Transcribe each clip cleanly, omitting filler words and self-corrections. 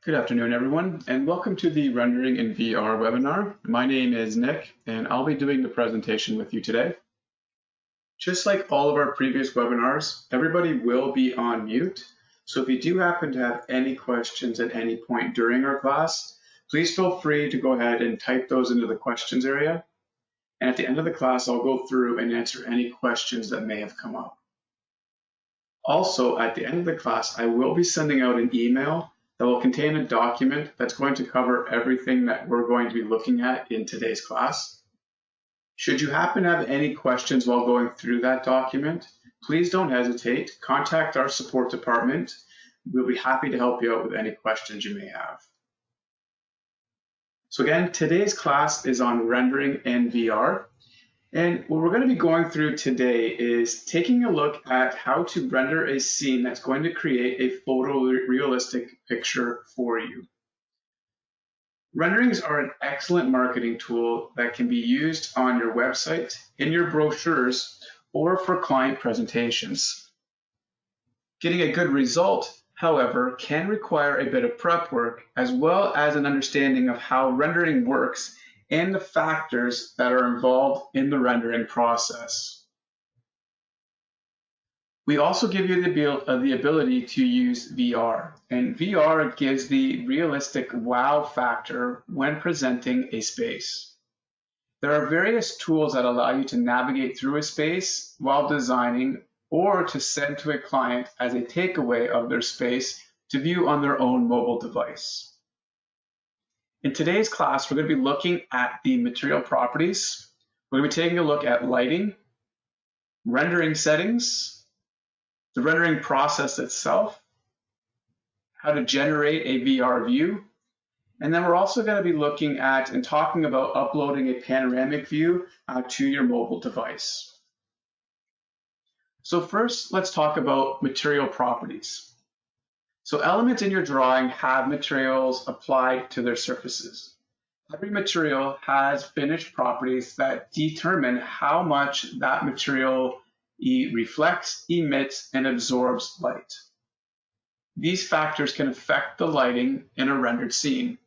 Good afternoon, everyone, and welcome to the Rendering in VR webinar. My name is Nick, and I'll be doing the presentation with you today. Just like all of our previous webinars, everybody will be on mute. So if you do happen to have any questions at any point during our class, please feel free to go ahead and type those into the questions area. And at the end of the class, I'll go through and answer any questions that may have come up. Also, at the end of the class, I will be sending out an email that will contain a document that's going to cover everything that we're going to be looking at in today's class. Should you happen to have any questions while going through that document, please don't hesitate. Contact our support department. We'll be happy to help you out with any questions you may have. So again, today's class is on rendering in VR. And what we're going to be going through today is taking a look at how to render a scene that's going to create a photorealistic picture for you. Renderings are an excellent marketing tool that can be used on your website, in your brochures, or for client presentations. Getting a good result, however, can require a bit of prep work as well as an understanding of how rendering works and the factors that are involved in the rendering process. We also give you the ability to use VR, and VR gives the realistic wow factor when presenting a space. There are various tools that allow you to navigate through a space while designing or to send to a client as a takeaway of their space to view on their own mobile device. In today's class, we're going to be looking at the material properties. We're going to be taking a look at lighting, rendering settings, the rendering process itself, how to generate a VR view, and then we're also going to be looking at and talking about uploading a panoramic view to your mobile device. So first, let's talk about material properties. So elements in your drawing have materials applied to their surfaces. Every material has finished properties that determine how much that material reflects, emits, and absorbs light. These factors can affect the lighting in a rendered scene.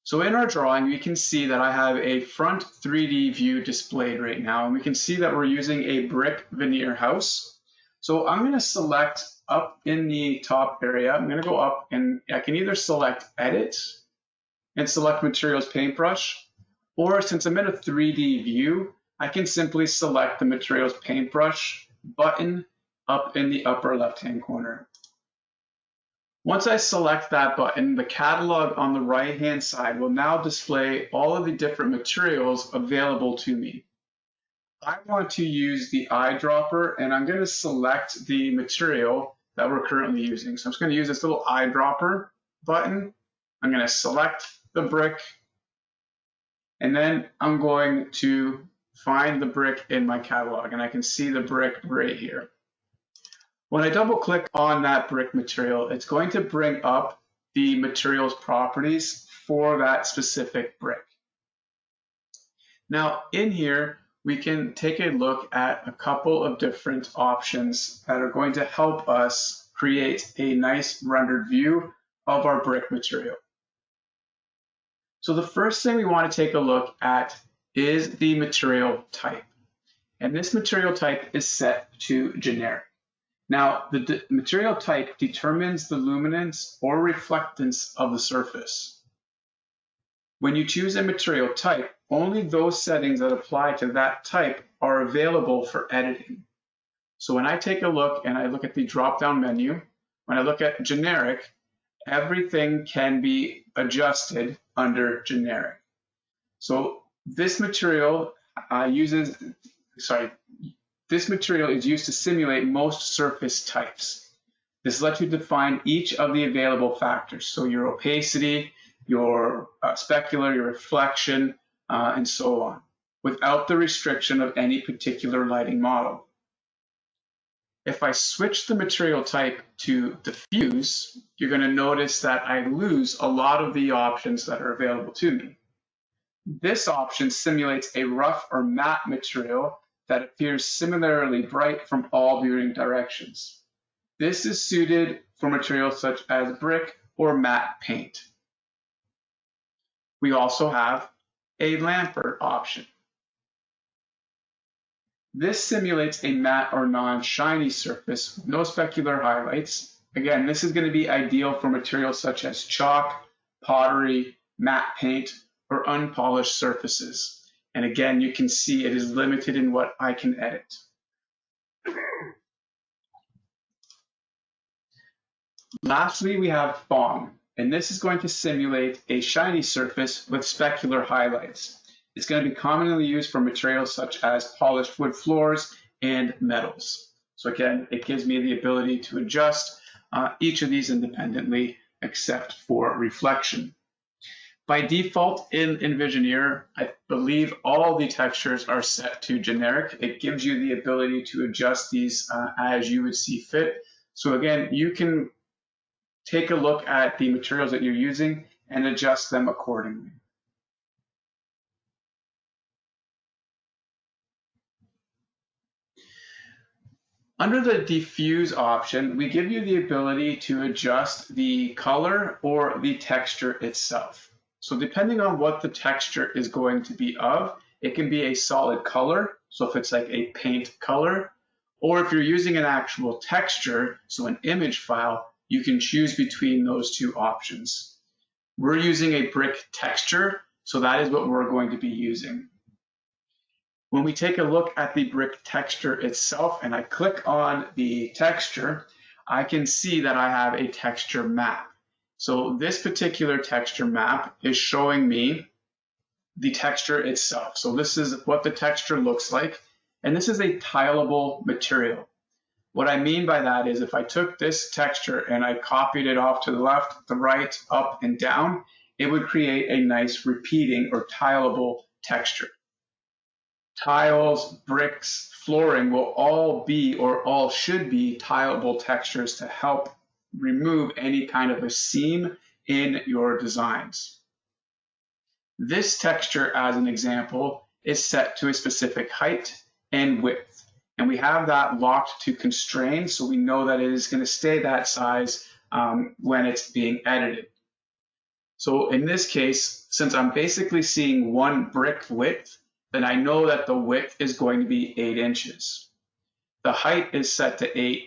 So in our drawing, we can see that I have a front 3D view displayed right now, and we can see that we're using a brick veneer house. So I'm going to select up in the top area, I'm going to go up and I can either select Edit and select Materials Paintbrush, or since I'm in a 3D view, I can simply select the Materials Paintbrush button up in the upper left-hand corner. Once I select that button, the catalog on the right-hand side will now display all of the different materials available to me. I want to use the eyedropper, and I'm going to select the material that we're currently using. So I'm just going to use this little eyedropper button. I'm going to select the brick, and then I'm going to find the brick in my catalog, and I can see the brick right here. When I double click on that brick material, it's going to bring up the materials properties for that specific brick. Now in here, we can take a look at a couple of different options that are going to help us create a nice rendered view of our brick material. So the first thing we want to take a look at is the material type. And this material type is set to generic. Now, the material type determines the luminance or reflectance of the surface. When you choose a material type, only those settings that apply to that type are available for editing. So when I take a look and I look at the drop-down menu, when I look at generic, everything can be adjusted under generic. So this material this material is used to simulate most surface types. This lets you define each of the available factors. So your opacity, your specular, your reflection, and so on, without the restriction of any particular lighting model. If I switch the material type to diffuse, you're going to notice that I lose a lot of the options that are available to me. This option simulates a rough or matte material that appears similarly bright from all viewing directions. This is suited for materials such as brick or matte paint. We also have a lamper option. This simulates a matte or non-shiny surface with no specular highlights. Again, this is going to be ideal for materials such as chalk, pottery, matte paint, or unpolished surfaces. And again, you can see it is limited in what I can edit. Lastly, we have foam, and this is going to simulate a shiny surface with specular highlights. It's going to be commonly used for materials such as polished wood floors and metals. So again, it gives me the ability to adjust each of these independently except for reflection. By default in Envisioneer, I believe all the textures are set to generic. It gives you the ability to adjust these as you would see fit. So again, you can take a look at the materials that you're using and adjust them accordingly. Under the diffuse option, we give you the ability to adjust the color or the texture itself. So depending on what the texture is going to be of, it can be a solid color, so if it's like a paint color, or if you're using an actual texture, so an image file, you can choose between those two options. We're using a brick texture, so that is what we're going to be using. When we take a look at the brick texture itself and I click on the texture, I can see that I have a texture map. So this particular texture map is showing me the texture itself. So this is what the texture looks like, and this is a tileable material. What I mean by that is if I took this texture and I copied it off to the left, the right, up, and down, it would create a nice repeating or tileable texture. Tiles, bricks, flooring will all be or all should be tileable textures to help remove any kind of a seam in your designs. This texture, as an example, is set to a specific height and width. And we have that locked to constrain, so we know that it is going to stay that size when it's being edited. So in this case, since I'm basically seeing one brick width, then I know that the width is going to be 8 inches. The height is set to 8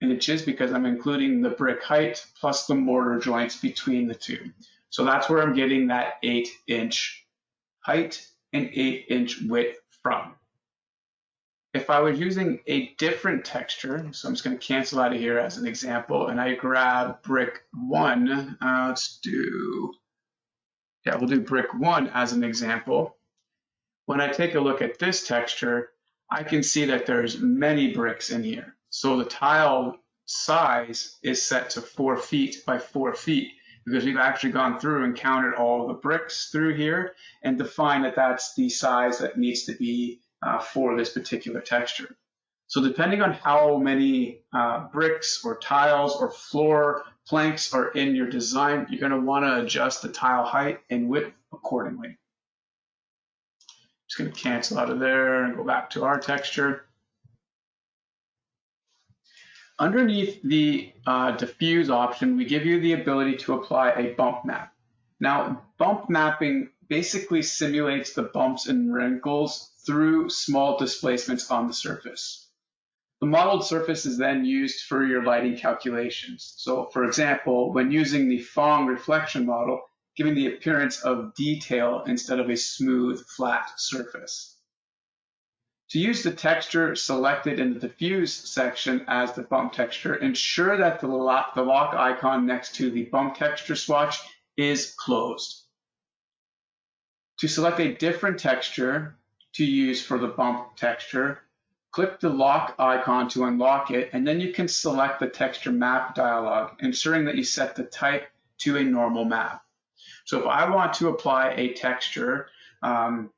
inches because I'm including the brick height plus the mortar joints between the two. So that's where I'm getting that 8-inch height and 8-inch width from. If I was using a different texture, so I'm just going to cancel out of here as an example, and I grab brick 1, we'll do brick 1 as an example. When I take a look at this texture, I can see that there's many bricks in here. So the tile size is set to 4 feet by 4 feet because we've actually gone through and counted all the bricks through here and defined that that's the size that needs to be for this particular texture. So depending on how many bricks or tiles or floor planks are in your design, you're going to want to adjust the tile height and width accordingly. Just going to cancel out of there and go back to our texture. Underneath the diffuse option, we give you the ability to apply a bump map. Now, bump mapping basically simulates the bumps and wrinkles through small displacements on the surface. The modeled surface is then used for your lighting calculations. So, for example, when using the Phong reflection model, giving the appearance of detail instead of a smooth, flat surface. To use the texture selected in the diffuse section as the bump texture, ensure that the lock icon next to the bump texture swatch is closed. To select a different texture to use for the bump texture, click the lock icon to unlock it, and then you can select the texture map dialog, ensuring that you set the type to a normal map. So if I want to apply a texture bump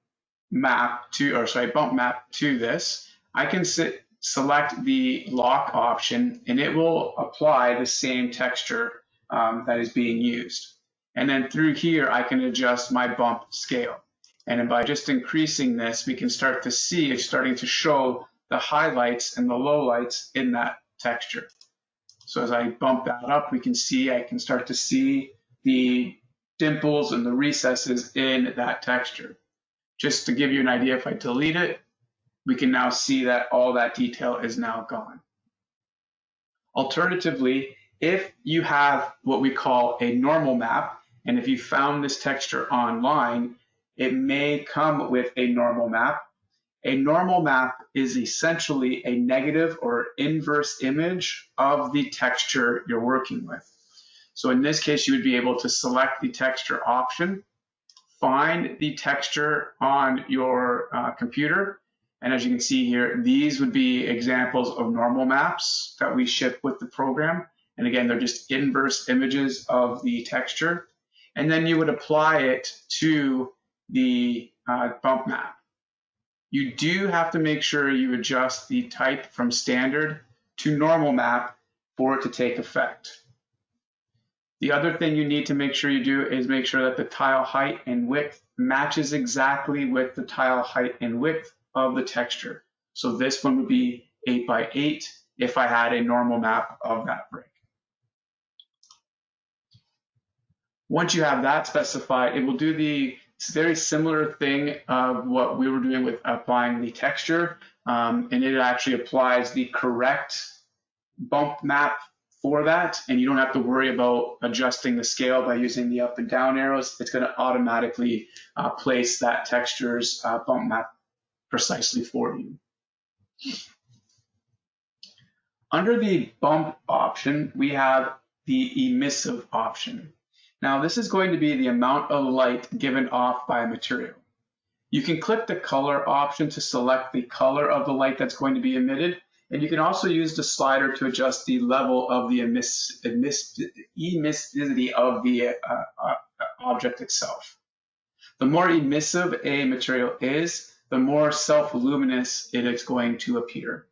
map to this, I can select the lock option and it will apply the same texture that is being used. And then through here, I can adjust my bump scale. And then by just increasing this, we can start to see it's starting to show the highlights and the lowlights in that texture. So as I bump that up, we can see, I can start to see the dimples and the recesses in that texture. Just to give you an idea, if I delete it, we can now see that all that detail is now gone. Alternatively, if you have what we call a normal map, and if you found this texture online, it may come with a normal map. A normal map is essentially a negative or inverse image of the texture you're working with. So in this case, you would be able to select the texture option, find the texture on your computer, and as you can see here, these would be examples of normal maps that we ship with the program. And again, they're just inverse images of the texture. And then you would apply it to the bump map. You do have to make sure you adjust the type from standard to normal map for it to take effect. The other thing you need to make sure you do is make sure that the tile height and width matches exactly with the tile height and width of the texture. So this one would be 8 by 8 if I had a normal map of that brick. Once you have that specified, it will do the very similar thing of what we were doing with applying the texture, and it actually applies the correct bump map for that, and you don't have to worry about adjusting the scale by using the up and down arrows. It's going to automatically place that texture's bump map precisely for you. Under the bump option, we have the emissive option. Now this is going to be the amount of light given off by a material. You can click the color option to select the color of the light that's going to be emitted, and you can also use the slider to adjust the level of the emissivity of the object itself. The more emissive a material is, the more self-luminous it is going to appear.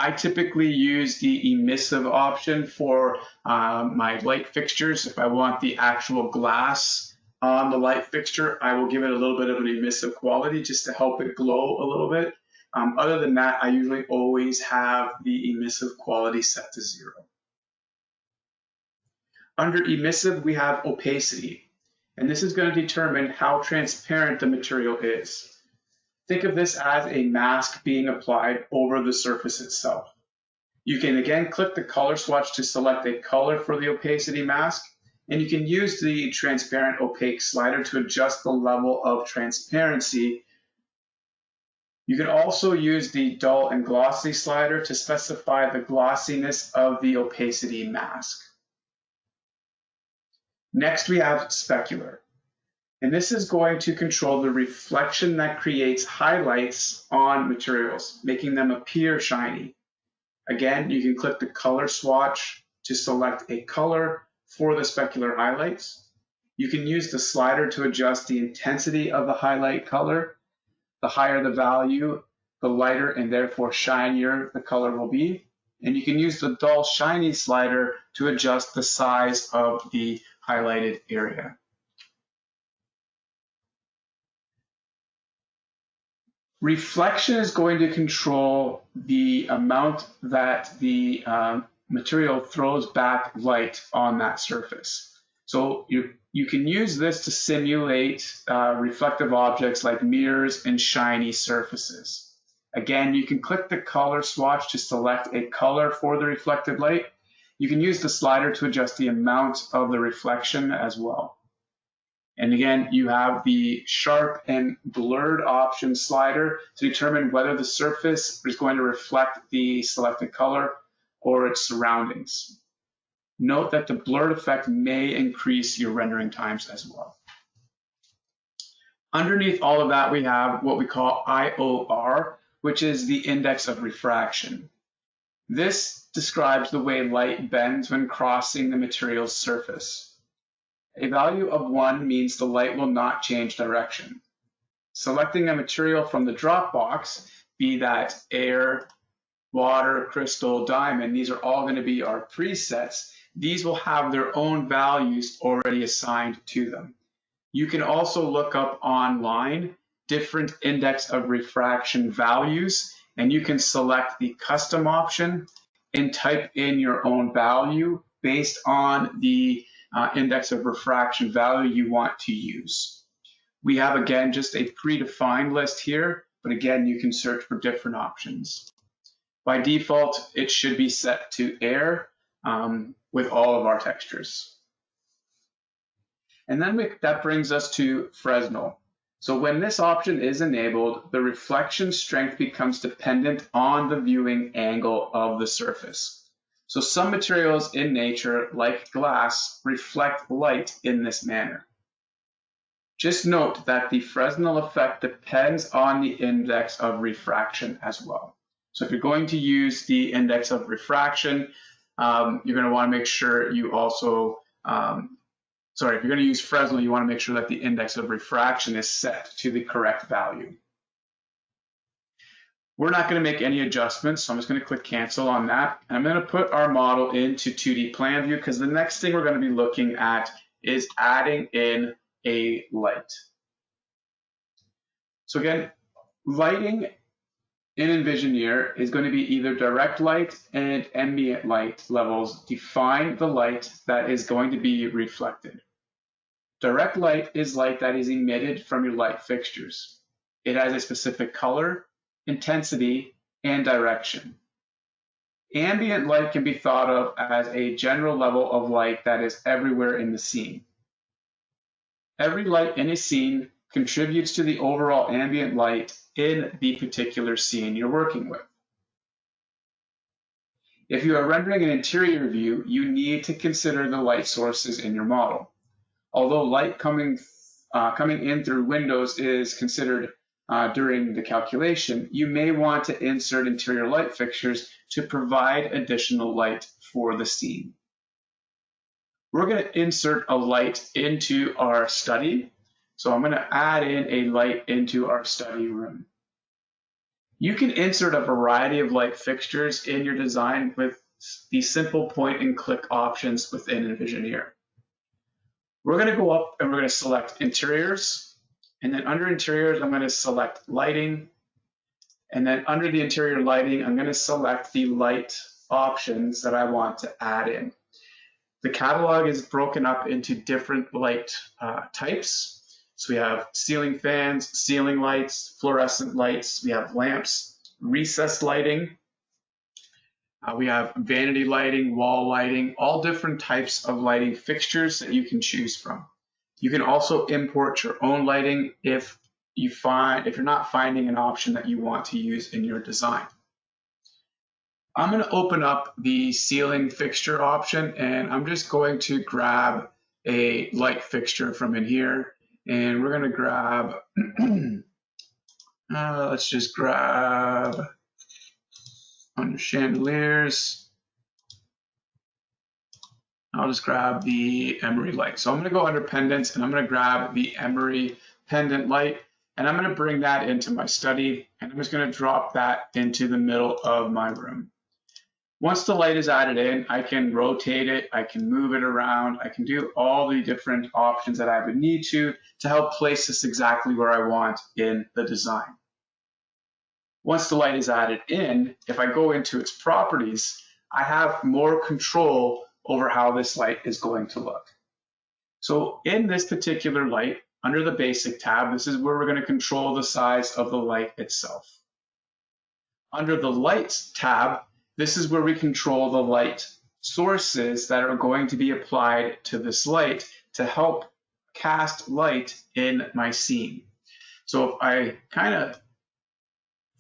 I typically use the emissive option for my light fixtures. If I want the actual glass on the light fixture, I will give it a little bit of an emissive quality just to help it glow a little bit. Other than that, I usually always have the emissive quality set to 0. Under emissive, we have opacity, and this is going to determine how transparent the material is. Think of this as a mask being applied over the surface itself. You can again click the color swatch to select a color for the opacity mask, and you can use the transparent opaque slider to adjust the level of transparency. You can also use the dull and glossy slider to specify the glossiness of the opacity mask. Next, we have specular. And this is going to control the reflection that creates highlights on materials, making them appear shiny. Again, you can click the color swatch to select a color for the specular highlights. You can use the slider to adjust the intensity of the highlight color. The higher the value, the lighter and therefore shinier the color will be. And you can use the dull shiny slider to adjust the size of the highlighted area. Reflection is going to control the amount that the material throws back light on that surface. So you can use this to simulate reflective objects like mirrors and shiny surfaces. Again, you can click the color swatch to select a color for the reflected light. You can use the slider to adjust the amount of the reflection as well. And again, you have the sharp and blurred option slider to determine whether the surface is going to reflect the selected color or its surroundings. Note that the blurred effect may increase your rendering times as well. Underneath all of that, we have what we call IOR, which is the index of refraction. This describes the way light bends when crossing the material's surface. A value of 1 means the light will not change direction. Selecting a material from the drop box, be that air, water, crystal, diamond, these are all going to be our presets. These will have their own values already assigned to them. You can also look up online different index of refraction values, and you can select the custom option and type in your own value based on the index of refraction value you want to use. We have, again, just a predefined list here, but again, you can search for different options. By default, it should be set to air with all of our textures. And then that brings us to Fresnel. So when this option is enabled, the reflection strength becomes dependent on the viewing angle of the surface. So some materials in nature, like glass, reflect light in this manner. Just note that the Fresnel effect depends on the index of refraction as well. So if you're going to use the index of refraction, you're going to want to make sure you also if you're going to use Fresnel, you want to make sure that the index of refraction is set to the correct value. We're not going to make any adjustments, so I'm just going to click cancel on that. And I'm going to put our model into 2D plan view because the next thing we're going to be looking at is adding in a light. So again, lighting in Envisioneer is going to be either direct light and ambient light levels define the light that is going to be reflected. Direct light is light that is emitted from your light fixtures. It has a specific color, intensity, and direction. Ambient light can be thought of as a general level of light that is everywhere in the scene. Every light in a scene contributes to the overall ambient light in the particular scene you're working with. If you are rendering an interior view, you need to consider the light sources in your model. Although light coming in through windows is considered during the calculation, you may want to insert interior light fixtures to provide additional light for the scene. We're going to insert a light into our study. So I'm going to add in a light into our study room. You can insert a variety of light fixtures in your design with the simple point and click options within Envisioneer. We're going to go up and we're going to select interiors, and then under interiors I'm going to select lighting, and then under the interior lighting I'm going to select the light options that I want to add in. The catalog is broken up into different light types. So we have ceiling fans, ceiling lights, fluorescent lights, we have lamps, recessed lighting, we have vanity lighting, wall lighting, all different types of lighting fixtures that you can choose from. You can also import your own lighting if you're not finding an option that you want to use in your design. I'm going to open up the ceiling fixture option, and I'm just going to grab a light fixture from in here, and we're going to grab, let's just grab under chandeliers. I'll just grab the emery light. So I'm going to go under pendants, and I'm going to grab the emery pendant light, and I'm going to bring that into my study, and I'm just going to drop that into the middle of my room. Once the light is added in, I can rotate it, I can move it around, I can do all the different options that I would need to help place this exactly where I want in the design. Once the light is added in, if I go into its properties, I have more control over how this light is going to look. So in this particular light, under the basic tab, this is where we're going to control the size of the light itself. Under the lights tab, this is where we control the light sources that are going to be applied to this light to help cast light in my scene. So if I kind of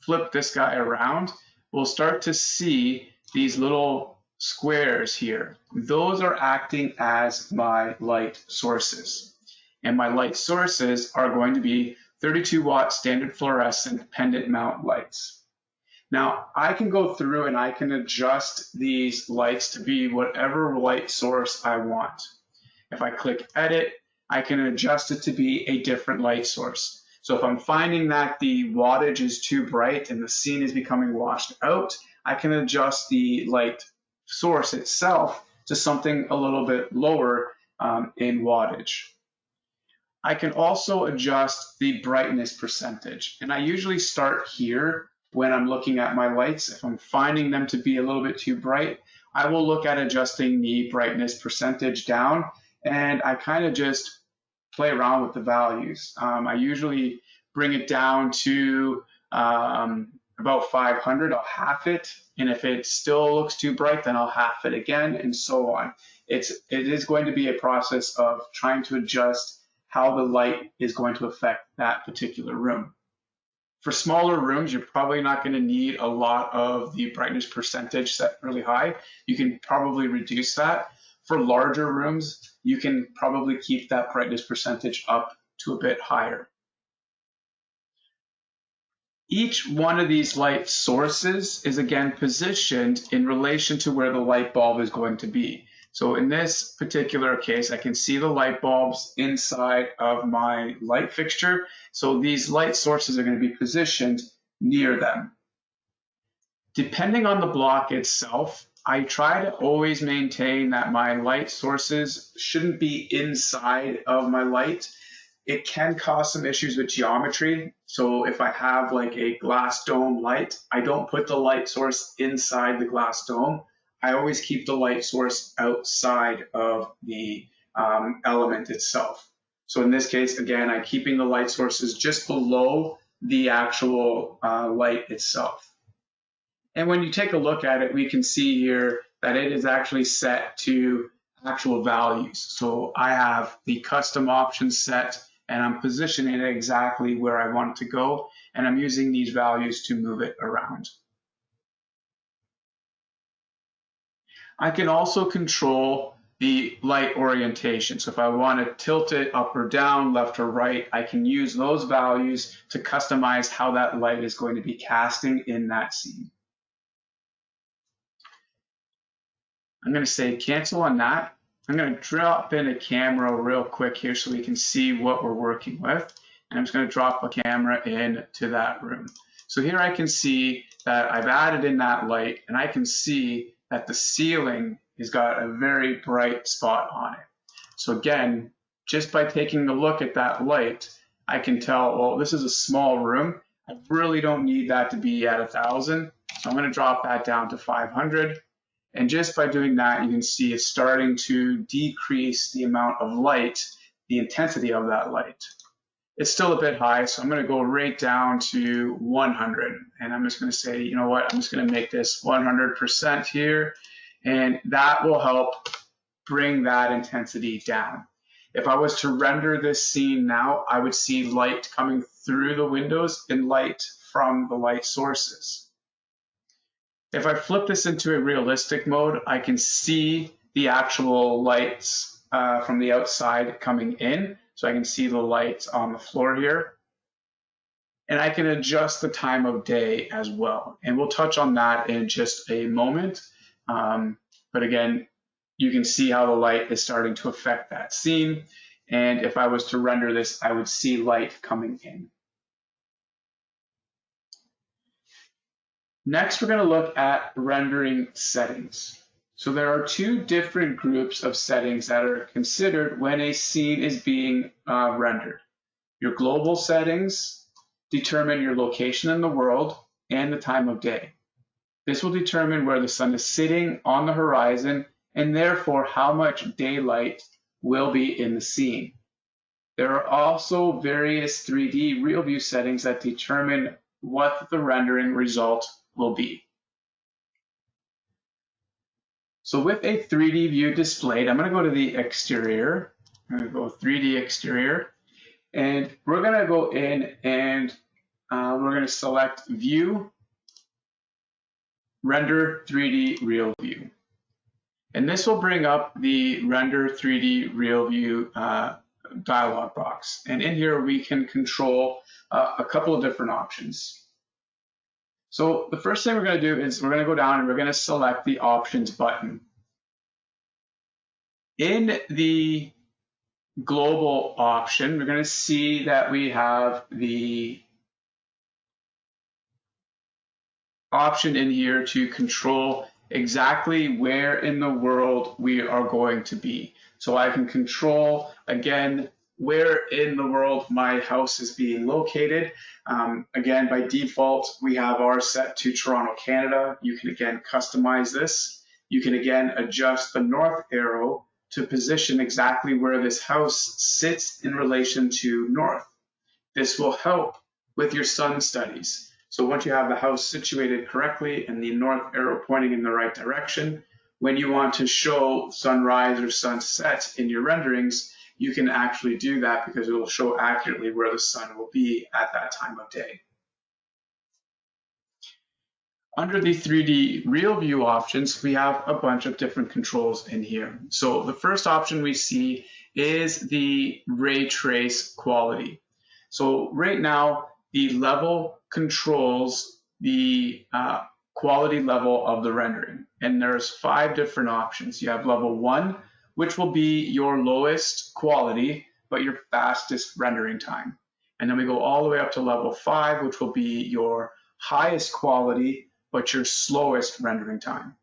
flip this guy around, we'll start to see these little squares here. Those are acting as my light sources. And my light sources are going to be 32 watt standard fluorescent pendant mount lights. Now, I can go through and I can adjust these lights to be whatever light source I want. If I click edit, I can adjust it to be a different light source. So if I'm finding that the wattage is too bright and the scene is becoming washed out, I can adjust the light source itself to something a little bit lower in wattage. I can also adjust the brightness percentage, and I usually start here when I'm looking at my lights. If I'm finding them to be a little bit too bright, I will look at adjusting the brightness percentage down, and I kind of just play around with the values. I usually bring it down to about 500. I'll half it, and if it still looks too bright, then I'll half it again, and so on. It is going to be a process of trying to adjust how the light is going to affect that particular room. For smaller rooms, you're probably not going to need a lot of the brightness percentage set really high. You can probably reduce that. For larger rooms, you can probably keep that brightness percentage up to a bit higher. Each one of these light sources is again positioned in relation to where the light bulb is going to be. So in this particular case, I can see the light bulbs inside of my light fixture. So these light sources are going to be positioned near them. Depending on the block itself, I try to always maintain that my light sources shouldn't be inside of my light. It can cause some issues with geometry. So if I have like a glass dome light, I don't put the light source inside the glass dome. I always keep the light source outside of the element itself. So in this case, again, I'm keeping the light sources just below the actual light itself. And when you take a look at it, we can see here that it is actually set to actual values. So I have the custom options set, and I'm positioning it exactly where I want it to go, and I'm using these values to move it around. I can also control the light orientation. So if I want to tilt it up or down, left or right, I can use those values to customize how that light is going to be casting in that scene. I'm going to say cancel on that. I'm going to drop in a camera real quick here so we can see what we're working with. And I'm just going to drop a camera into that room. So here I can see that I've added in that light, and I can see that the ceiling has got a very bright spot on it. So again, just by taking a look at that light, I can tell, well, this is a small room. I really don't need that to be at 1,000. So I'm going to drop that down to 500. And just by doing that, you can see it's starting to decrease the amount of light, the intensity of that light. It's still a bit high, so I'm going to go right down to 100. And I'm just going to say, you know what, I'm just going to make this 100% here. And that will help bring that intensity down. If I was to render this scene now, I would see light coming through the windows and light from the light sources. If I flip this into a realistic mode, I can see the actual lights from the outside coming in. So I can see the lights on the floor here. And I can adjust the time of day as well. And we'll touch on that in just a moment. But again, you can see how the light is starting to affect that scene. And if I was to render this, I would see light coming in. Next, we're going to look at rendering settings. So there are two different groups of settings that are considered when a scene is being rendered. Your global settings determine your location in the world and the time of day. This will determine where the sun is sitting on the horizon and therefore how much daylight will be in the scene. There are also various 3D real view settings that determine what the rendering result will be. So with a 3D view displayed, I'm going to go to the exterior. I'm going to go 3D exterior, and we're going to go in and we're going to select View, Render 3D Real View. And this will bring up the Render 3D Real View dialog box. And in here we can control a couple of different options. So the first thing we're going to do is we're going to go down and we're going to select the Options button. In the global option, we're going to see that we have the option in here to control exactly where in the world we are going to be. So I can control, again, where in the world my house is being located. Again, by default, we have ours set to Toronto, Canada. You can again customize this. You can again adjust the north arrow to position exactly where this house sits in relation to north. This will help with your sun studies. So once you have the house situated correctly and the north arrow pointing in the right direction, when you want to show sunrise or sunset in your renderings, you can actually do that because it will show accurately where the sun will be at that time of day. Under the 3D real view options, we have a bunch of different controls in here. So the first option we see is the ray trace quality. So right now, the level controls the quality level of the rendering. And there's 5 different options. You have level 1, which will be your lowest quality, but your fastest rendering time. And then we go all the way up to level 5, which will be your highest quality, but your slowest rendering time.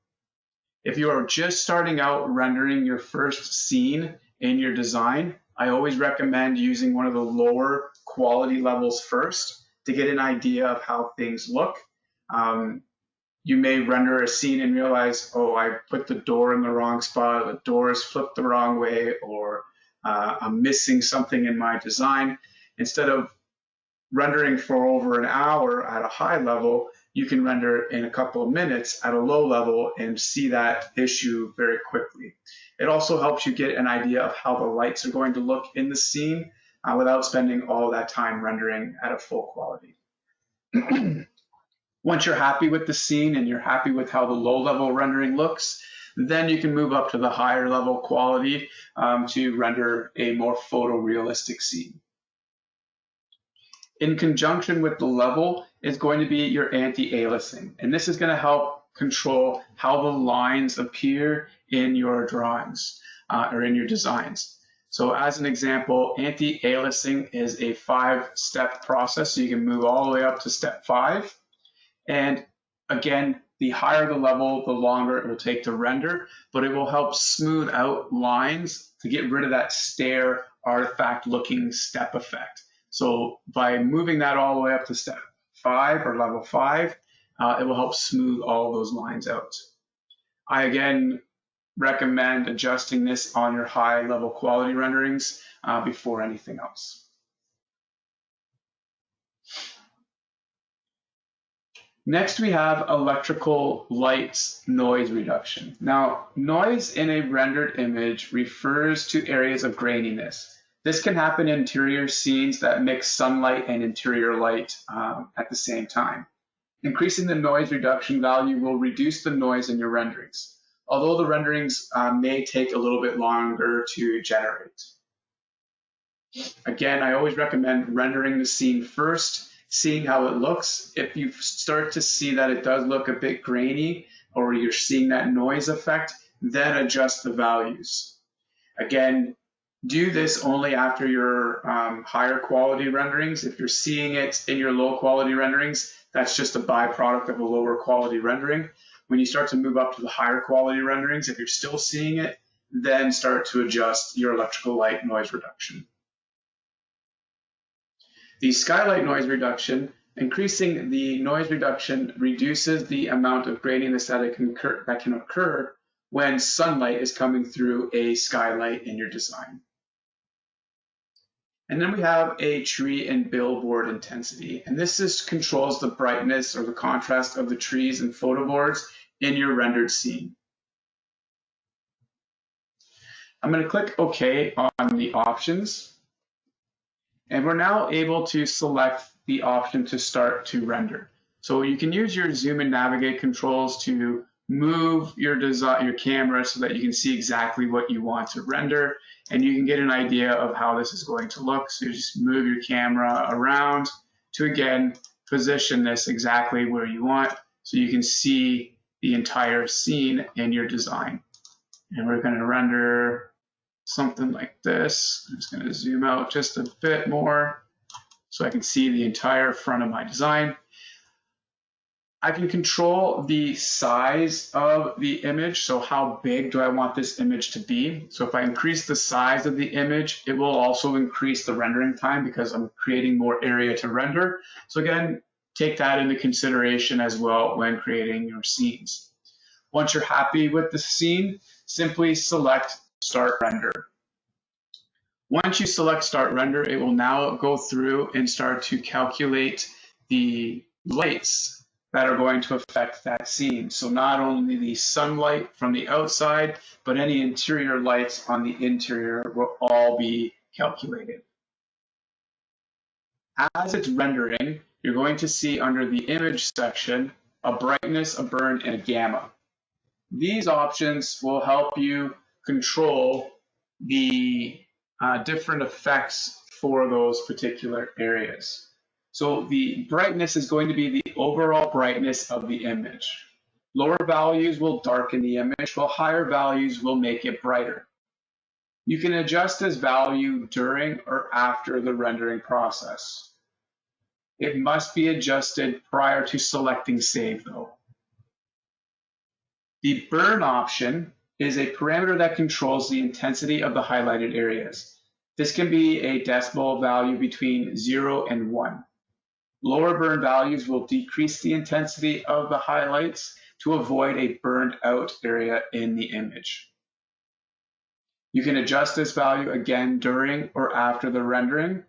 If you are just starting out rendering your first scene in your design, I always recommend using one of the lower quality levels first to get an idea of how things look. You may render a scene and realize, oh, I put the door in the wrong spot, the door is flipped the wrong way, or I'm missing something in my design. Instead of rendering for over an hour at a high level, you can render in a couple of minutes at a low level and see that issue very quickly. It also helps you get an idea of how the lights are going to look in the scene without spending all that time rendering at a full quality. Once you're happy with the scene and you're happy with how the low level rendering looks, then you can move up to the higher level quality to render a more photorealistic scene. In conjunction with the level is going to be your anti-aliasing, and this is going to help control how the lines appear in your drawings or in your designs. So as an example, anti-aliasing is a 5-step process, so you can move all the way up to step 5. And again, the higher the level, the longer it will take to render, but it will help smooth out lines to get rid of that stair artifact looking step effect. So by moving that all the way up to step 5 or level 5, it will help smooth all those lines out. I again recommend adjusting this on your high level quality renderings before anything else. Next, we have electrical lights noise reduction. Now, noise in a rendered image refers to areas of graininess. This can happen in interior scenes that mix sunlight and interior light at the same time. Increasing the noise reduction value will reduce the noise in your renderings, although the renderings may take a little bit longer to generate. Again, I always recommend rendering the scene first, seeing how it looks. If you start to see that it does look a bit grainy or you're seeing that noise effect, then adjust the values. Again, do this only after your higher quality renderings. If you're seeing it in your low quality renderings, that's just a byproduct of a lower quality rendering. When you start to move up to the higher quality renderings, if you're still seeing it, then start to adjust your electrical light noise reduction. The skylight noise reduction, increasing the noise reduction reduces the amount of graininess that can occur when sunlight is coming through a skylight in your design. And then we have a tree and billboard intensity, and this controls the brightness or the contrast of the trees and photo boards in your rendered scene. I'm going to click OK on the options, and we're now able to select the option to start to render. So you can use your zoom and navigate controls to move your camera so that you can see exactly what you want to render, and you can get an idea of how this is going to look. So you just move your camera around to again position this exactly where you want so you can see the entire scene in your design. And we're going to render something like this. I'm just going to zoom out just a bit more so I can see the entire front of my design. I can control the size of the image. So how big do I want this image to be? So if I increase the size of the image, it will also increase the rendering time because I'm creating more area to render. So again, take that into consideration as well when creating your scenes. Once you're happy with the scene, simply select Start Render. Once you select Start Render, it will now go through and start to calculate the lights that are going to affect that scene. So not only the sunlight from the outside, but any interior lights on the interior will all be calculated. As it's rendering, you're going to see under the image section a brightness, a burn, and a gamma. These options will help you control the different effects for those particular areas. So the brightness is going to be the overall brightness of the image. Lower values will darken the image, while higher values will make it brighter. You can adjust this value during or after the rendering process. It must be adjusted prior to selecting Save though. The burn option is a parameter that controls the intensity of the highlighted areas. This can be a decibel value between 0 and 1. Lower burn values will decrease the intensity of the highlights to avoid a burned out area in the image. You can adjust this value again during or after the rendering,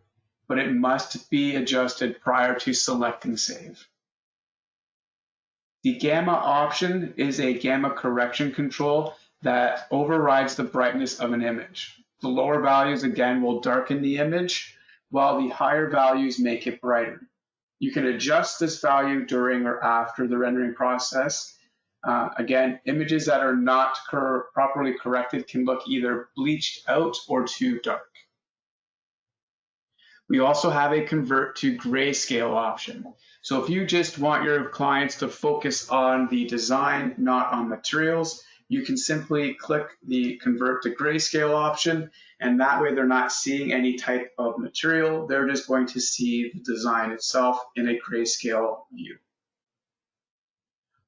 but it must be adjusted prior to selecting Save. The gamma option is a gamma correction control that overrides the brightness of an image. The lower values again will darken the image, while the higher values make it brighter. You can adjust this value during or after the rendering process. Again, images that are not properly corrected can look either bleached out or too dark. We also have a convert to grayscale option. So if you just want your clients to focus on the design, not on materials, you can simply click the convert to grayscale option, and that way they're not seeing any type of material. They're just going to see the design itself in a grayscale view.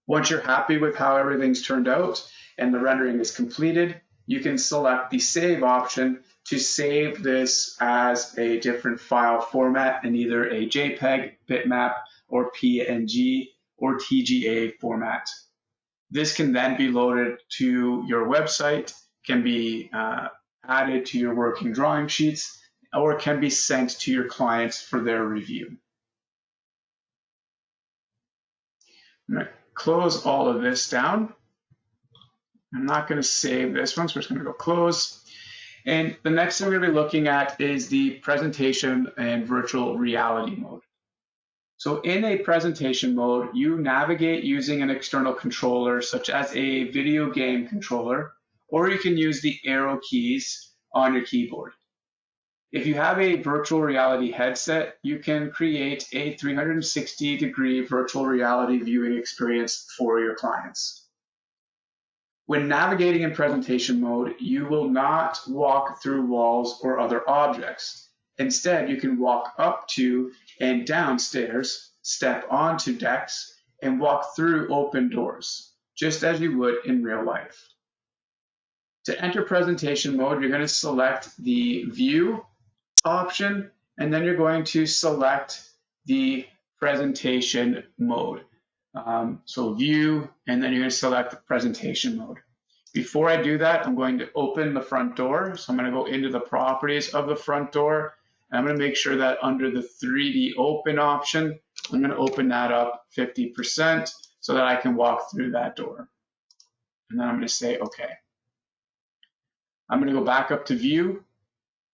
Once you're happy with how everything's turned out and the rendering is completed, you can select the Save option to save this as a different file format in either a JPEG, bitmap, or PNG or TGA format. This can then be loaded to your website, can be added to your working drawing sheets, or can be sent to your clients for their review. I'm going to close all of this down. I'm not going to save this one, so we're just going to go close. And the next thing we're going to be looking at is the presentation and virtual reality mode. So in a presentation mode, you navigate using an external controller, such as a video game controller, or you can use the arrow keys on your keyboard. If you have a virtual reality headset, you can create a 360-degree virtual reality viewing experience for your clients. When navigating in presentation mode, you will not walk through walls or other objects. Instead, you can walk up to and down stairs, step onto decks, and walk through open doors, just as you would in real life. To enter presentation mode, you're going to select the View option, and then you're going to select the presentation mode. So View, and then you're going to select the presentation mode. Before I do that, I'm going to open the front door. So I'm going to go into the properties of the front door. And I'm going to make sure that under the 3D open option, I'm going to open that up 50% so that I can walk through that door. And then I'm going to say OK. I'm going to go back up to View.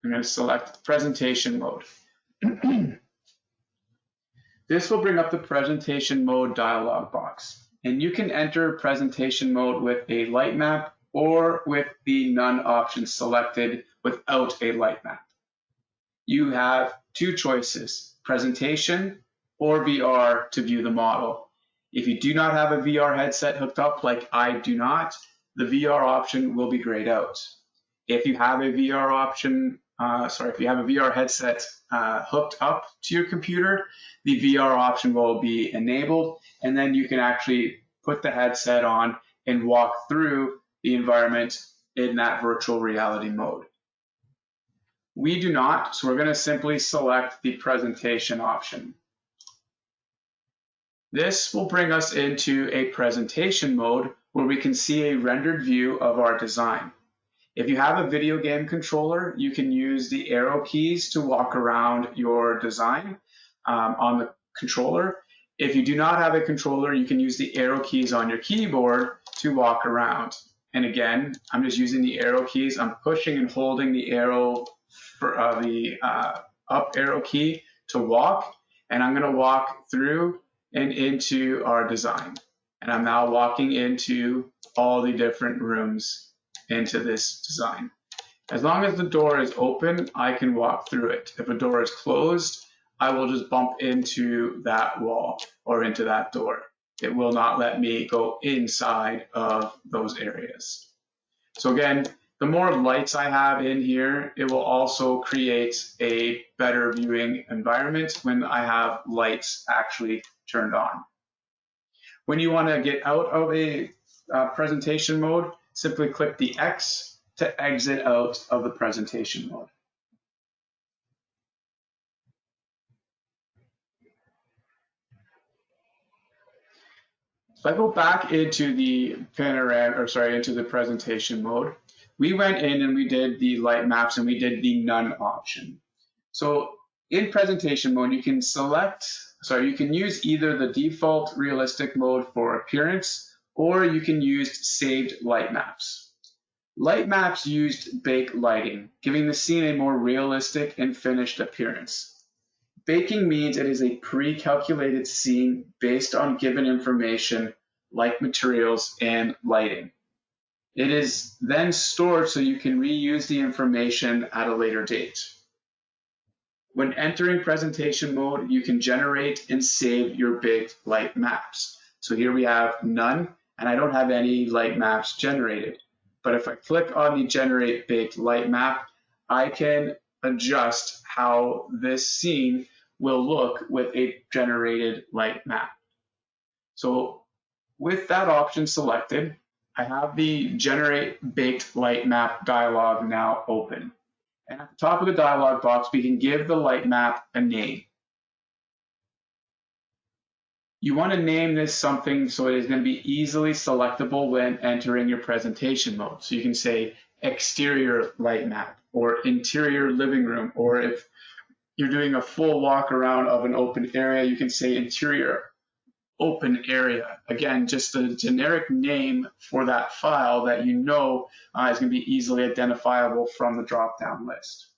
I'm going to select presentation mode. This will bring up the presentation mode dialog box. And you can enter presentation mode with a light map or with the none option selected without a light map. You have two choices, presentation or VR to view the model. If you do not have a VR headset hooked up like I do not, the VR option will be grayed out. If you have a VR option if you have a VR headset hooked up to your computer, the VR option will be enabled, and then you can actually put the headset on and walk through the environment in that virtual reality mode. We do not, so we're going to simply select the presentation option. This will bring us into a presentation mode where we can see a rendered view of our design. If you have a video game controller, you can use the arrow keys to walk around your design on the controller. If you do not have a controller, you can use the arrow keys on your keyboard to walk around. And again, I'm just using the arrow keys. I'm pushing and holding the arrow for the up arrow key to walk, and I'm going to walk through and into our design. And I'm now walking into all the different rooms into this design. As long as the door is open, I can walk through it. If a door is closed, I will just bump into that wall or into that door. It will not let me go inside of those areas. So again, the more lights I have in here, it will also create a better viewing environment when I have lights actually turned on. When you want to get out of a presentation mode, simply click the X to exit out of the presentation mode. So I go back into the into the presentation mode. We went in and we did the light maps and we did the none option. So in presentation mode, you can you can use either the default realistic mode for appearance, or you can use saved light maps. Light maps used baked lighting, giving the scene a more realistic and finished appearance. Baking means it is a pre-calculated scene based on given information like materials and lighting. It is then stored so you can reuse the information at a later date. When entering presentation mode, you can generate and save your baked light maps. So here we have none, and I don't have any light maps generated. But if I click on the generate baked light map, I can adjust how this scene will look with a generated light map. So with that option selected, I have the generate baked light map dialog now open. And at the top of the dialog box, we can give the light map a name. You want to name this something so it is going to be easily selectable when entering your presentation mode. So you can say exterior light map or interior living room, or if you're doing a full walk around of an open area, you can say interior open area. Again, just a generic name for that file that you know is going to be easily identifiable from the drop-down list.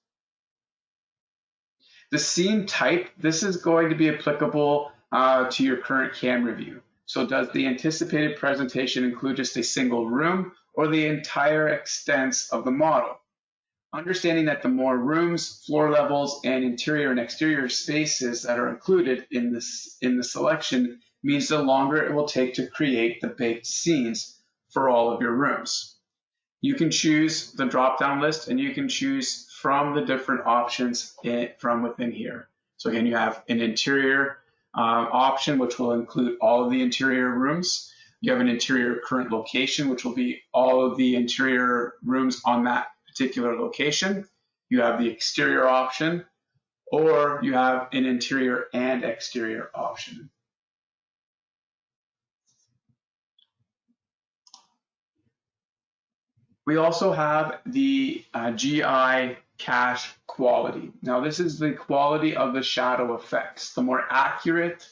The scene type, this is going to be applicable to your current camera view. So does the anticipated presentation include just a single room or the entire extent of the model? Understanding that the more rooms, floor levels, and interior and exterior spaces that are included in the selection means the longer it will take to create the baked scenes for all of your rooms. You can choose the drop-down list and you can choose from the different options from within here. So again, you have an interior option, which will include all of the interior rooms. You have an interior current location, which will be all of the interior rooms on that particular location. You have the exterior option, or you have an interior and exterior option. We also have the GI cache quality. Now this is the quality of the shadow effects. The more accurate,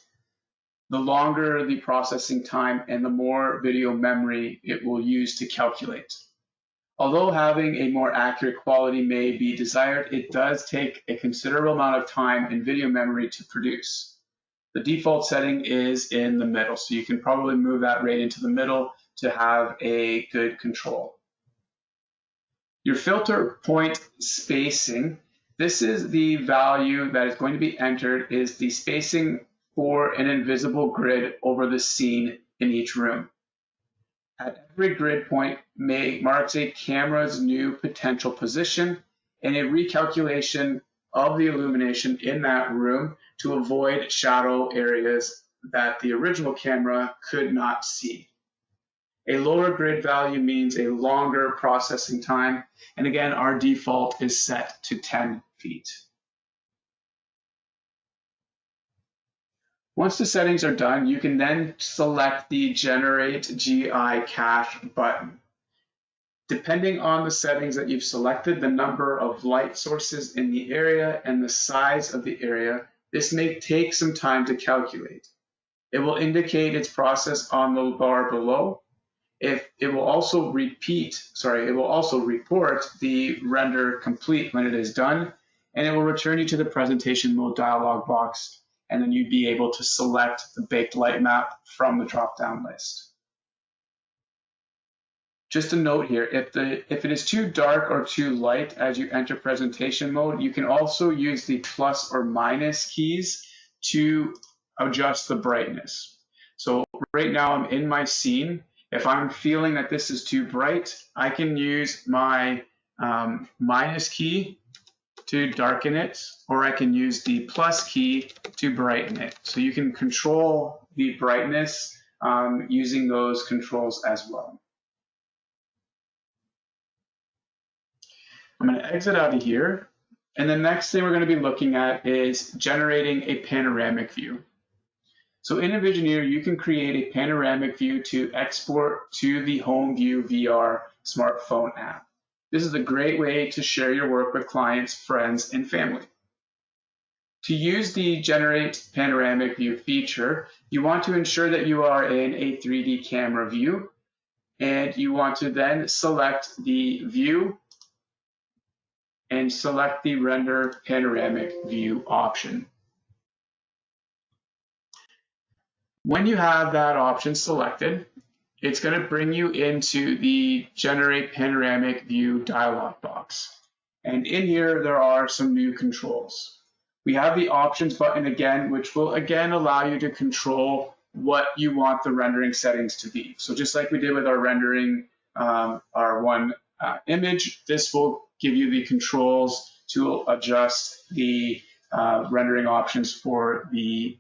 the longer the processing time and the more video memory it will use to calculate. Although having a more accurate quality may be desired, it does take a considerable amount of time and video memory to produce. The default setting is in the middle, so you can probably move that right into the middle to have a good control. Your filter point spacing, this is the value that is going to be entered, is the spacing for an invisible grid over the scene in each room. At every grid point marks a camera's new potential position, and a recalculation of the illumination in that room to avoid shadow areas that the original camera could not see. A lower grid value means a longer processing time, and again, our default is set to 10 feet. Once the settings are done, you can then select the Generate GI Cache button. Depending on the settings that you've selected, the number of light sources in the area and the size of the area, this may take some time to calculate. It will indicate its process on the bar below. It will also report the render complete when it is done, and it will return you to the presentation mode dialog box, and then you'd be able to select the baked light map from the drop-down list. Just a note here, if it is too dark or too light as you enter presentation mode, you can also use the plus or minus keys to adjust the brightness. So right now I'm in my scene. If I'm feeling that this is too bright, I can use my minus key to darken it, or I can use the plus key to brighten it. So you can control the brightness using those controls as well. I'm going to exit out of here, and the next thing we're going to be looking at is generating a panoramic view. So in Envisioneer, you can create a panoramic view to export to the HomeView VR smartphone app. This is a great way to share your work with clients, friends, and family. To use the Generate Panoramic View feature, you want to ensure that you are in a 3D camera view, and you want to then select the view and select the Render Panoramic View option. When you have that option selected, it's going to bring you into the Generate Panoramic View dialog box. And in here, there are some new controls. We have the Options button again, which will again allow you to control what you want the rendering settings to be. So just like we did with our rendering our one image, this will give you the controls to adjust the rendering options for the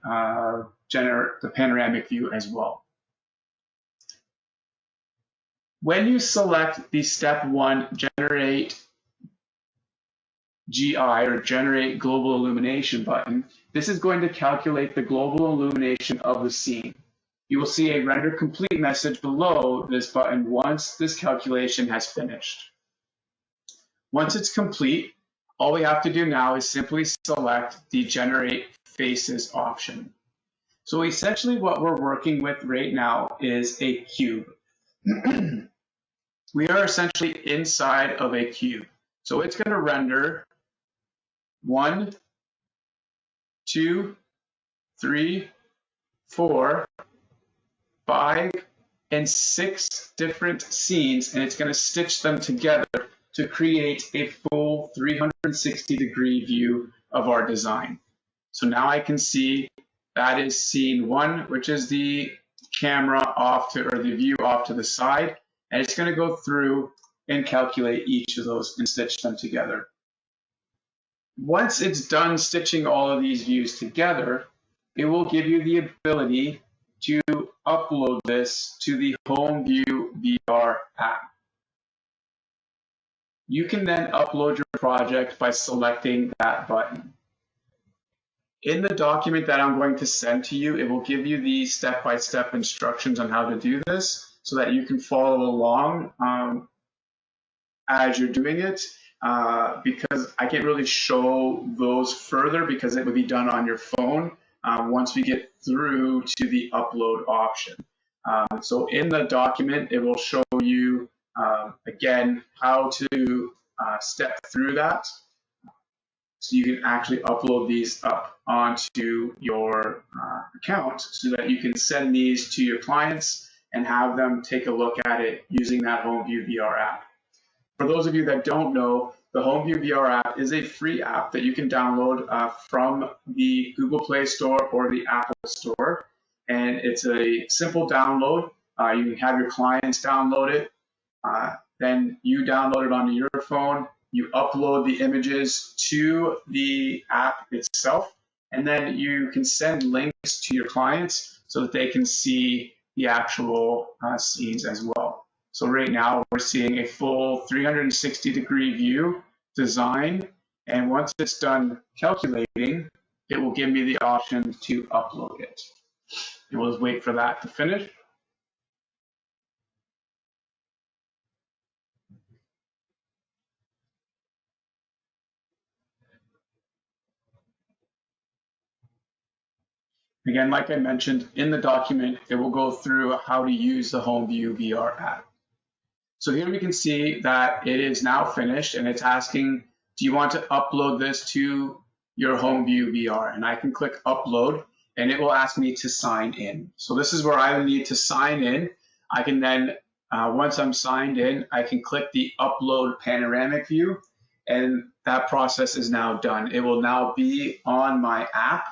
panoramic view as well. When you select the step 1 Generate GI or Generate Global Illumination button, this is going to calculate the global illumination of the scene. You will see a Render Complete message below this button once this calculation has finished. Once it's complete, all we have to do now is simply select the Generate Faces option. So essentially what we're working with right now is a cube. We are essentially inside of a cube. So it's going to render 1, 2, 3, 4, 5, and 6 different scenes, and it's going to stitch them together to create a full 360-degree view of our design. So now I can see that is scene 1, which is the camera off to, or the view off to the side, and it's going to go through and calculate each of those and stitch them together. Once it's done stitching all of these views together, it will give you the ability to upload this to the HomeView VR app. You can then upload your project by selecting that button. In the document that I'm going to send to you, it will give you the step-by-step instructions on how to do this so that you can follow along as you're doing it, because I can't really show those further because it would be done on your phone once we get through to the upload option. So in the document, it will show you again how to step through that, so you can actually upload these up onto your account so that you can send these to your clients and have them take a look at it using that HomeView VR app. For those of you that don't know, the HomeView VR app is a free app that you can download from the Google Play Store or the Apple Store, and it's a simple download. You can have your clients download it, then you download it onto your phone, you upload the images to the app itself, and then you can send links to your clients so that they can see the actual scenes as well. So right now we're seeing a full 360-degree view design, and once it's done calculating, it will give me the option to upload it. And we'll just wait for that to finish. Again, like I mentioned in the document, it will go through how to use the HomeView VR app. So here we can see that it is now finished, and it's asking, do you want to upload this to your HomeView VR? And I can click upload, and it will ask me to sign in. So this is where I need to sign in. I can then, once I'm signed in, I can click the upload panoramic view, and that process is now done. It will now be on my app,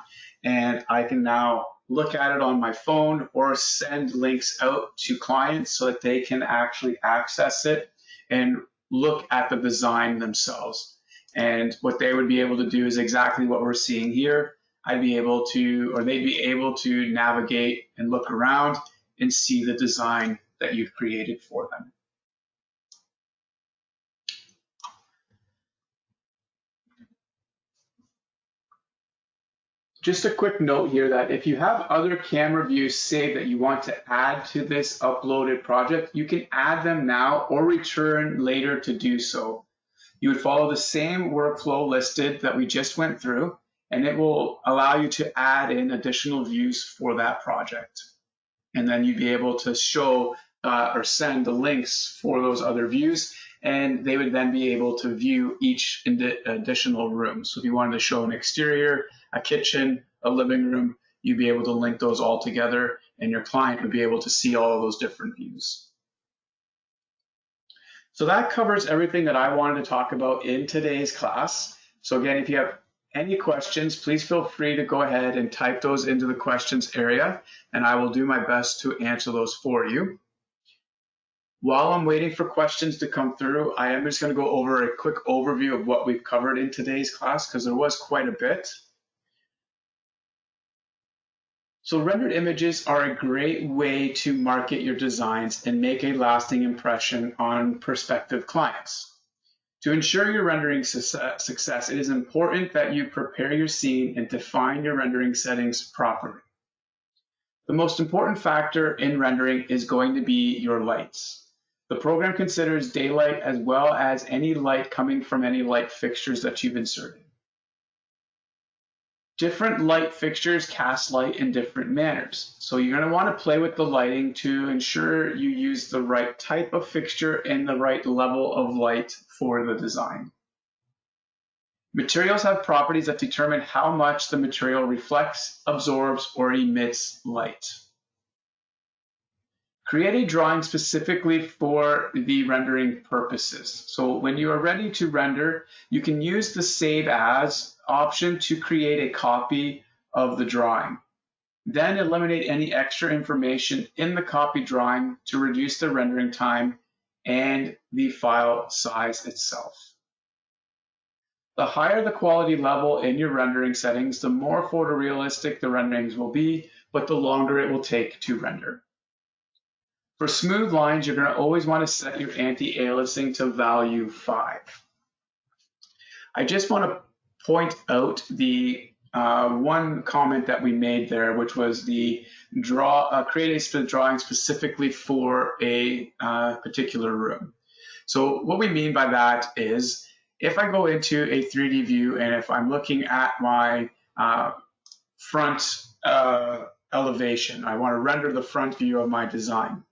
and I can now look at it on my phone or send links out to clients so that they can actually access it and look at the design themselves. And what they would be able to do is exactly what we're seeing here. I'd be able to, or they'd be able to navigate and look around and see the design that you've created for them. Just a quick note here that if you have other camera views saved that you want to add to this uploaded project, you can add them now or return later to do so. You would follow the same workflow listed that we just went through, and it will allow you to add in additional views for that project. And then you'd be able to show or send the links for those other views, and they would then be able to view each additional room. So if you wanted to show an exterior, a kitchen, a living room, you'd be able to link those all together, and your client would be able to see all of those different views. So that covers everything that I wanted to talk about in today's class. So again, if you have any questions, please feel free to go ahead and type those into the questions area, and I will do my best to answer those for you. While I'm waiting for questions to come through, I am just going to go over a quick overview of what we've covered in today's class, because there was quite a bit. So rendered images are a great way to market your designs and make a lasting impression on prospective clients. To ensure your rendering success, it is important that you prepare your scene and define your rendering settings properly. The most important factor in rendering is going to be your lights. The program considers daylight as well as any light coming from any light fixtures that you've inserted. Different light fixtures cast light in different manners. So you're going to want to play with the lighting to ensure you use the right type of fixture and the right level of light for the design. Materials have properties that determine how much the material reflects, absorbs, or emits light. Create a drawing specifically for the rendering purposes. So when you are ready to render, you can use the Save As option to create a copy of the drawing. Then eliminate any extra information in the copy drawing to reduce the rendering time and the file size itself. The higher the quality level in your rendering settings, the more photorealistic the renderings will be, but the longer it will take to render. For smooth lines, you're going to always want to set your anti-aliasing to value 5. I just want to point out the one comment that we made there, which was the create a drawing specifically for a particular room. So what we mean by that is, if I go into a 3D view and if I'm looking at my front elevation, I want to render the front view of my design.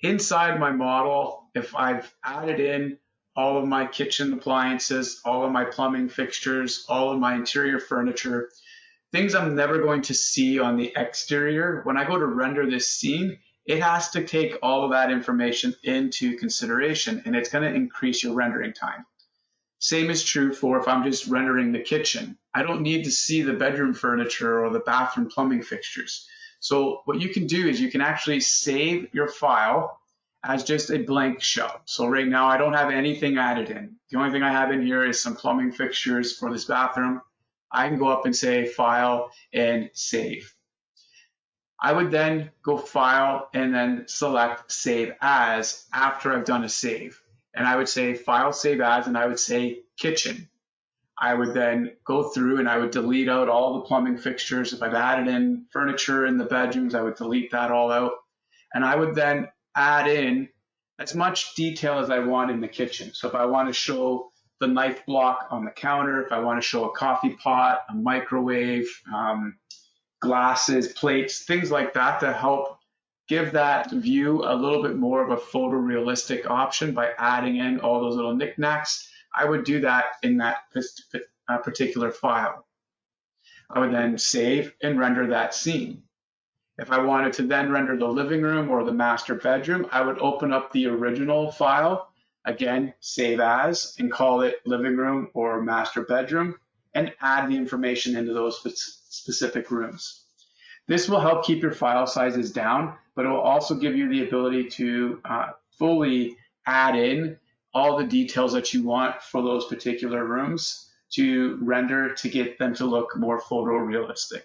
Inside my model, if I've added in all of my kitchen appliances, all of my plumbing fixtures, all of my interior furniture, things I'm never going to see on the exterior, when I go to render this scene, it has to take all of that information into consideration, and it's going to increase your rendering time. Same is true for if I'm just rendering the kitchen. I don't need to see the bedroom furniture or the bathroom plumbing fixtures. So what you can do is you can actually save your file as just a blank shell. So right now I don't have anything added in. The only thing I have in here is some plumbing fixtures for this bathroom. I can go up and say File and Save. I would then go File and then select Save As after I've done a save. And I would say File, Save As, and I would say Kitchen. I would then go through and I would delete out all the plumbing fixtures. If I've added in furniture in the bedrooms, I would delete that all out. And I would then add in as much detail as I want in the kitchen. So if I want to show the knife block on the counter, if I want to show a coffee pot, a microwave, glasses, plates, things like that to help give that view a little bit more of a photorealistic option by adding in all those little knickknacks, I would do that in that particular file. I would then save and render that scene. If I wanted to then render the living room or the master bedroom, I would open up the original file, again, save as, and call it living room or master bedroom, and add the information into those specific rooms. This will help keep your file sizes down, but it will also give you the ability to fully add in all the details that you want for those particular rooms to render to get them to look more photorealistic.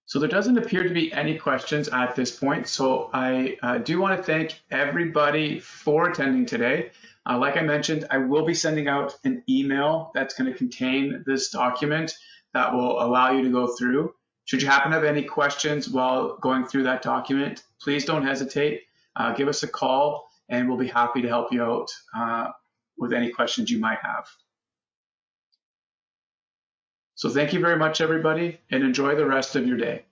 So there doesn't appear to be any questions at this point. So I do want to thank everybody for attending today. Like I mentioned, I will be sending out an email that's going to contain this document that will allow you to go through. Should you happen to have any questions while going through that document, please don't hesitate. Give us a call and we'll be happy to help you out with any questions you might have. So thank you very much, everybody, and enjoy the rest of your day.